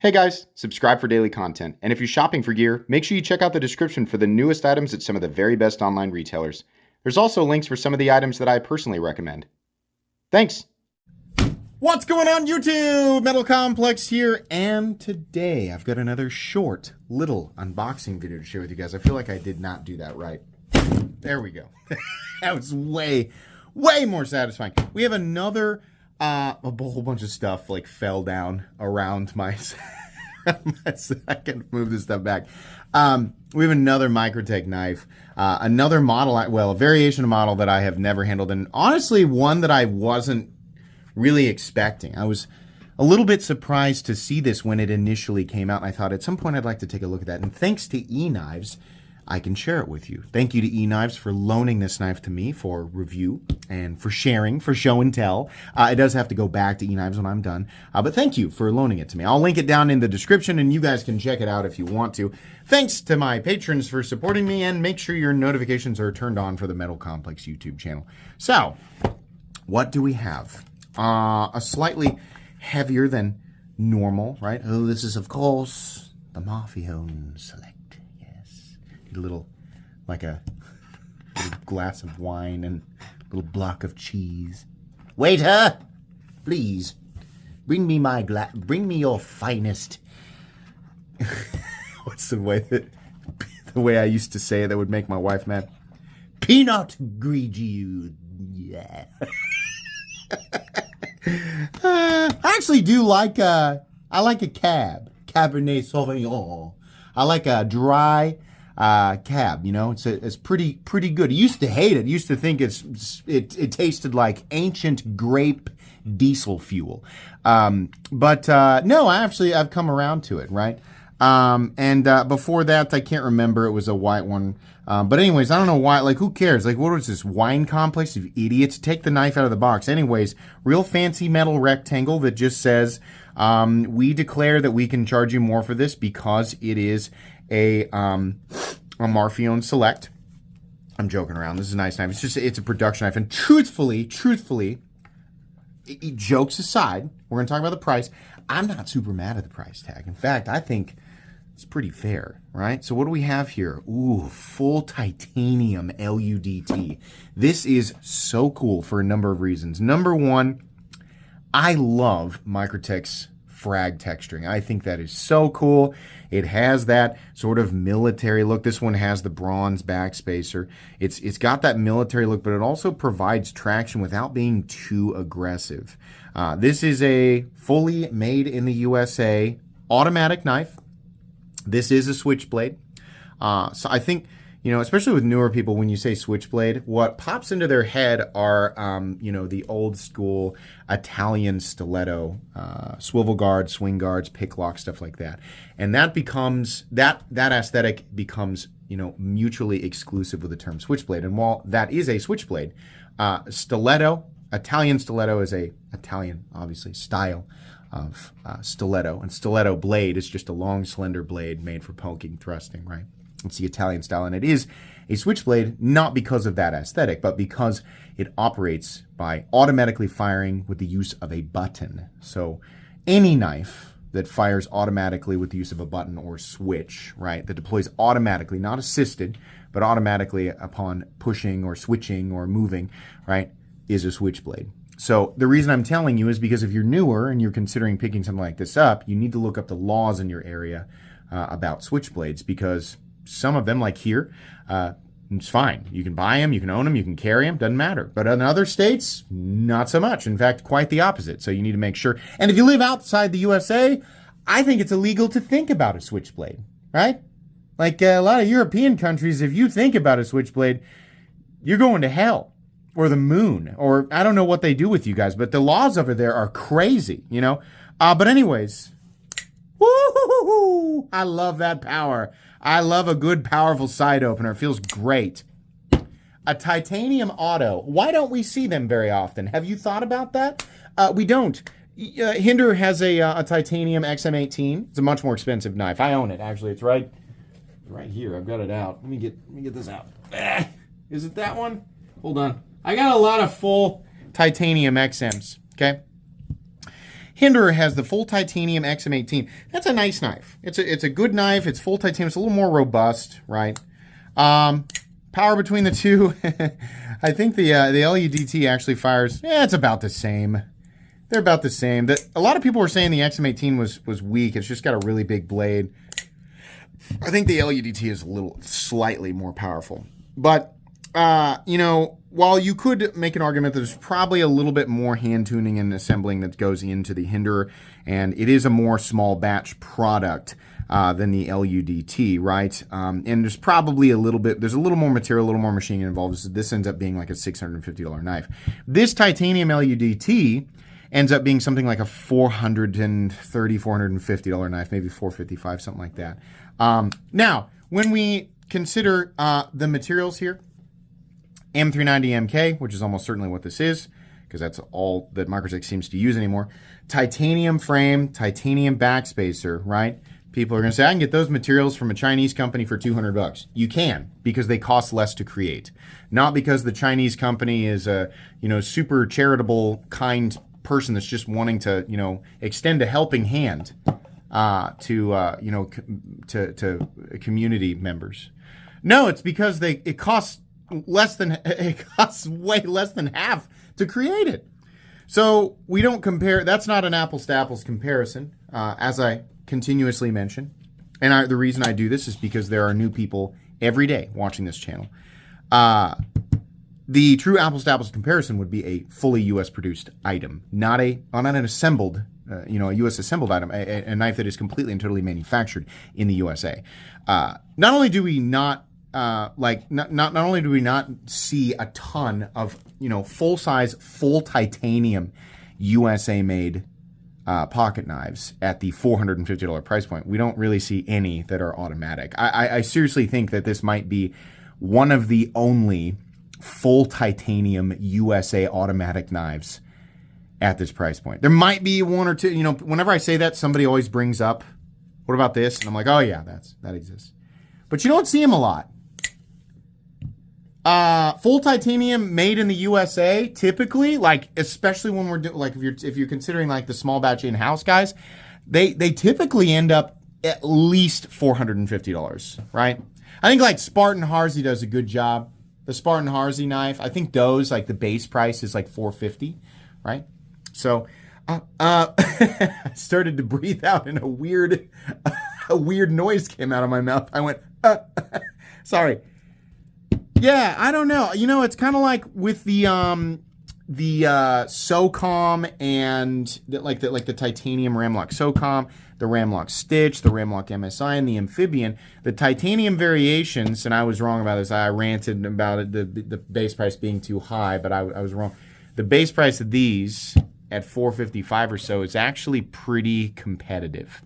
Hey guys, subscribe for daily content, and if you're shopping for gear, make sure you check out the description for the newest items at some of the very best online retailers. There's also links for some of the items that I personally recommend. Thanks! What's going on YouTube? Metal Complex here, and today I've got another short, little unboxing video to share with you guys. I feel like I did not do that right. There we go. That was way more satisfying. We have another, a whole bunch of stuff like fell down around my... I can move this stuff back. We have another Microtech knife, another model, well, a variation of model that I have never handled, and honestly, one that I wasn't really expecting. I was a little bit surprised to see this when it initially came out, and I thought at some point I'd like to take a look at that. And thanks to eKnives, I can share it with you. Thank you to eKnives for loaning this knife to me for review and for sharing, for show and tell. It does have to go back to eKnives when I'm done, but thank you for loaning it to me. I'll link it down in the description, and you guys can check it out if you want to. Thanks to my patrons for supporting me, and make sure your notifications are turned on for the Metal Complex YouTube channel. So, what do we have? A slightly heavier than normal, right? Oh, this is, of course, the Marfione Select. Yes. A little, like a little glass of wine and a little block of cheese. Waiter, please, bring me my bring me your finest. What's the way I used to say it that would make my wife mad? Peanut grigio. Yeah. I actually do like I like a cab, Cabernet Sauvignon. I like a dry cab. You know, it's pretty good. I used to hate it. I used to think it tasted like ancient grape diesel fuel. But no, I've come around to it, right? Before that, I can't remember. It was a white one. But anyways, I don't know why, like, who cares? Like, what was this, wine complex of idiots? Take the knife out of the box. Anyways, real fancy metal rectangle that just says, we declare that we can charge you more for this because it is a Marfione Select. I'm joking around. This is a nice knife. It's a production knife. And truthfully, jokes aside, we're going to talk about the price. I'm not super mad at the price tag. In fact, I think it's pretty fair, right? So what do we have here? Ooh, full titanium LUDT. This is so cool for a number of reasons. Number one, I love Microtech's frag texturing. I think that is so cool. It has that sort of military look. This one has the bronze backspacer. It's got that military look, but it also provides traction without being too aggressive. This is a fully made in the USA automatic knife. This is a switchblade. So I think, you know, especially with newer people, when you say switchblade, what pops into their head are, you know, the old school Italian stiletto, swivel guards, swing guards, pick lock, stuff like that. And that becomes, that aesthetic becomes, you know, mutually exclusive with the term switchblade. And while that is a switchblade, stiletto, Italian stiletto is a Italian, obviously, style of stiletto, and stiletto blade is just a long, slender blade made for poking, thrusting, right? It's the Italian style, and it is a switchblade not because of that aesthetic, but because it operates by automatically firing with the use of a button. So any knife that fires automatically with the use of a button or switch, right, that deploys automatically, not assisted, but automatically upon pushing or switching or moving, right, is a switchblade. So the reason I'm telling you is because if you're newer and you're considering picking something like this up, you need to look up the laws in your area about switchblades, because some of them, like here, it's fine. You can buy them, you can own them, you can carry them, doesn't matter. But in other states, not so much. In fact, quite the opposite. So you need to make sure. And if you live outside the USA, I think it's illegal to think about a switchblade, right? Like a lot of European countries, if you think about a switchblade, you're going to hell. Or the moon, or I don't know what they do with you guys, but the laws over there are crazy, you know? But anyways, woo-hoo-hoo-hoo, I love that power. I love a good, powerful side opener. It feels great. A titanium auto. Why don't we see them very often? Have you thought about that? We don't. Hinder has a titanium XM18. It's a much more expensive knife. I own it, actually. It's right here. I've got it out. Let me get this out. Is it that one? Hold on. I got a lot of full titanium XMs, okay? Hinderer has the full titanium XM18. That's a nice knife. It's a good knife. It's full titanium. It's a little more robust, right? Power between the two. I think the LUDT actually fires. Yeah, it's about the same. They're about the same. A lot of people were saying the XM18 was weak. It's just got a really big blade. I think the LUDT is slightly more powerful. But, you know, while you could make an argument that there's probably a little bit more hand tuning and assembling that goes into the Hinderer, and it is a more small batch product than the LUDT, right? And there's probably there's a little more material, a little more machining involved. So this ends up being like a $650 knife. This titanium LUDT ends up being something like a $430, $450 knife, maybe $455, something like that. Now, when we consider the materials here, M390MK, which is almost certainly what this is, because that's all that Microtech seems to use anymore. Titanium frame, titanium backspacer, right? People are going to say, I can get those materials from a Chinese company for $200. You can, because they cost less to create. Not because the Chinese company is a, you know, super charitable, kind person that's just wanting to, you know, extend a helping hand to community members. No, it's because it costs way less than half to create it. So we don't compare. That's not an apples to apples comparison, as I continuously mention. And the reason I do this is because there are new people every day watching this channel. The true apples to apples comparison would be a fully U.S. produced item, not an assembled, a U.S. assembled item, a knife that is completely and totally manufactured in the USA. Not only do we not not only do we not see a ton of full size, full titanium USA made pocket knives at the $450 price point, we don't really see any that are automatic. I seriously think that this might be one of the only full titanium USA automatic knives at this price point. There might be one or two. Whenever I say that, somebody always brings up, what about this? And I'm like, oh yeah, that exists. But you don't see them a lot. Full titanium made in the USA, typically, especially when we're if you're considering the small batch in-house guys, they typically end up at least $450, right? I think Spartan Harsey does a good job. The Spartan Harsey knife, I think those, the base price is $450, right? So, I started to breathe out and a weird noise came out of my mouth. I went, sorry. Yeah, I don't know. It's kind of like with the SOCOM and the titanium Ramlock SOCOM, the Ramlock Stitch, the Ramlock MSI, and the Amphibian. The titanium variations, and I was wrong about this. I ranted about it, the base price being too high, but I was wrong. The base price of these at $455 or so is actually pretty competitive.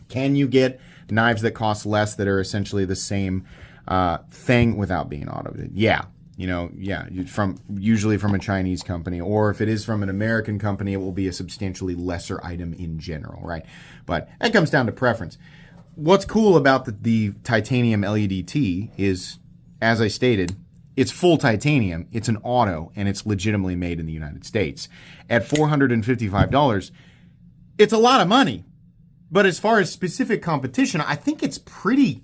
Can you get knives that cost less that are essentially the same thing without being automated? Yeah. Usually from a Chinese company, or if it is from an American company, it will be a substantially lesser item in general, right? But that comes down to preference. What's cool about the titanium LUDT is, as I stated, it's full titanium, it's an auto, and it's legitimately made in the United States. At $455, it's a lot of money. But as far as specific competition, I think it's pretty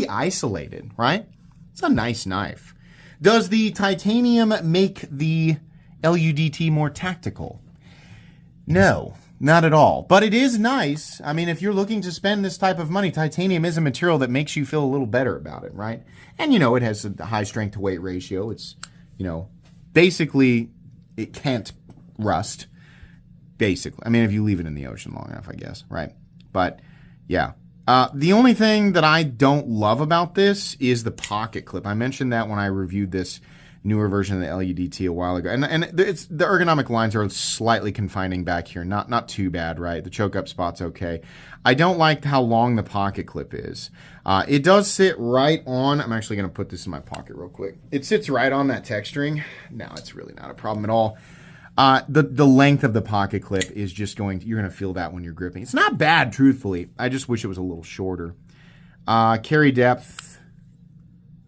isolated, right? It's a nice knife. Does the titanium make the LUDT more tactical? No, not at all. But it is nice. I mean, if you're looking to spend this type of money, titanium is a material that makes you feel a little better about it, right? And, it has a high strength to weight ratio. It's, basically, it can't rust. Basically. I mean, if you leave it in the ocean long enough, I guess, right? But, yeah. The only thing that I don't love about this is the pocket clip. I mentioned that when I reviewed this newer version of the LUDT a while ago. And the ergonomic lines are slightly confining back here. Not too bad, right? The choke up spot's okay. I don't like how long the pocket clip is. It does sit right on, I'm actually going to put this in my pocket real quick. It sits right on that texturing. Now it's really not a problem at all. The length of the pocket clip is just you're going to feel that when you're gripping. It's not bad, truthfully. I just wish it was a little shorter. Carry depth.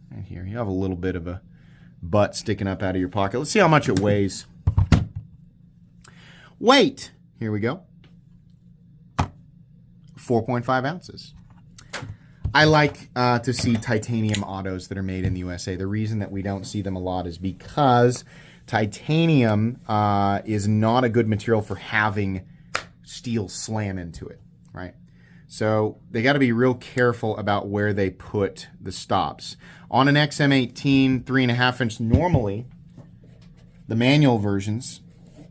Right here. You have a little bit of a butt sticking up out of your pocket. Let's see how much it weighs. Weight. Here we go. 4.5 ounces. I like to see titanium autos that are made in the USA. The reason that we don't see them a lot is because titanium is not a good material for having steel slam into it, right? So they got to be real careful about where they put the stops. On an XM18 3.5 inch, normally the manual versions,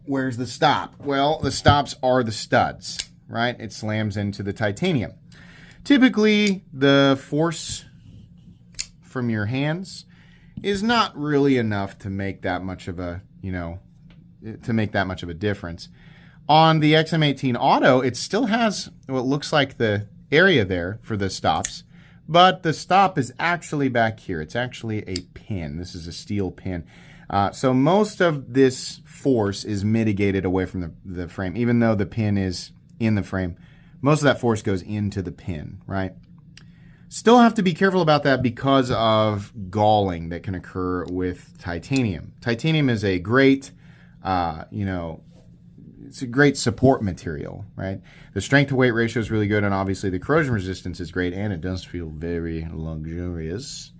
where's the stop? Well, the stops are the studs, right? It slams into the titanium. Typically, the force from your hands is not really enough to make that much of a, difference. On the XM18 Auto, it still has what looks like the area there for the stops, but the stop is actually back here. It's actually a pin. This is a steel pin. So most of this force is mitigated away from the frame, even though the pin is in the frame. Most of that force goes into the pin, right? Still have to be careful about that because of galling that can occur with titanium. Titanium is a great, it's a great support material, right? The strength to weight ratio is really good, and obviously the corrosion resistance is great, and it does feel very luxurious.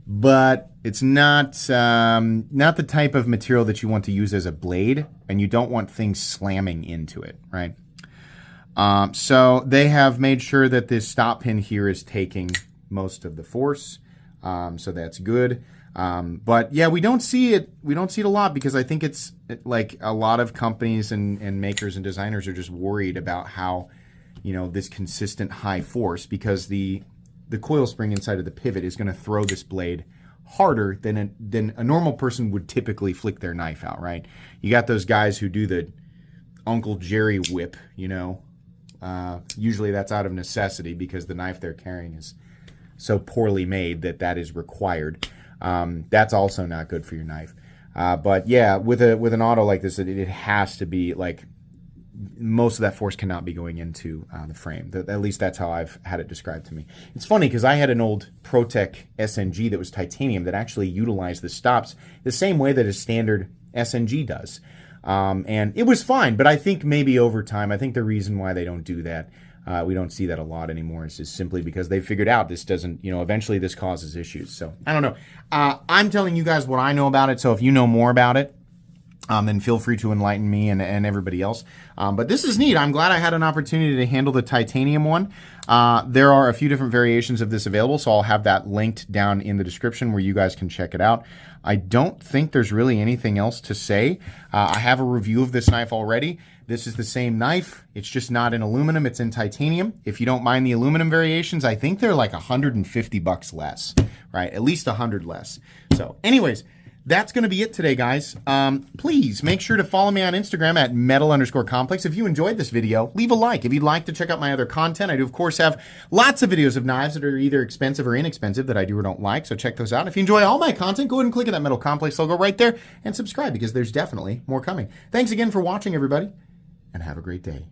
But it's not the type of material that you want to use as a blade, and you don't want things slamming into it, right? So they have made sure that this stop pin here is taking most of the force, so that's good. But yeah, we don't see it a lot because I think it's like a lot of companies and makers and designers are just worried about how, this consistent high force, because the coil spring inside of the pivot is going to throw this blade harder than a normal person would typically flick their knife out, right? You got those guys who do the Uncle Jerry whip, usually that's out of necessity because the knife they're carrying is so poorly made that is required. That's also not good for your knife. But yeah, with an auto like this, it has to be like most of that force cannot be going into the frame. At least that's how I've had it described to me. It's funny because I had an old ProTech SNG that was titanium that actually utilized the stops the same way that a standard SNG does. And it was fine, but I think maybe over time, I think the reason why they don't do that, we don't see that a lot anymore, is just simply because they figured out this doesn't, eventually this causes issues. So I don't know. I'm telling you guys what I know about it. So if you know more about it, then feel free to enlighten me and everybody else. But this is neat. I'm glad I had an opportunity to handle the titanium one. There are a few different variations of this available, so I'll have that linked down in the description where you guys can check it out. I don't think there's really anything else to say. I have a review of this knife already. This is the same knife. It's just not in aluminum. It's in titanium. If you don't mind the aluminum variations, I think they're like $150 less, right? At least 100 less. So anyways, that's going to be it today, guys. Please make sure to follow me on Instagram at metal_complex. If you enjoyed this video, leave a like. If you'd like to check out my other content, I do, of course, have lots of videos of knives that are either expensive or inexpensive that I do or don't like, so check those out. If you enjoy all my content, go ahead and click on that Metal Complex logo right there and subscribe because there's definitely more coming. Thanks again for watching, everybody, and have a great day.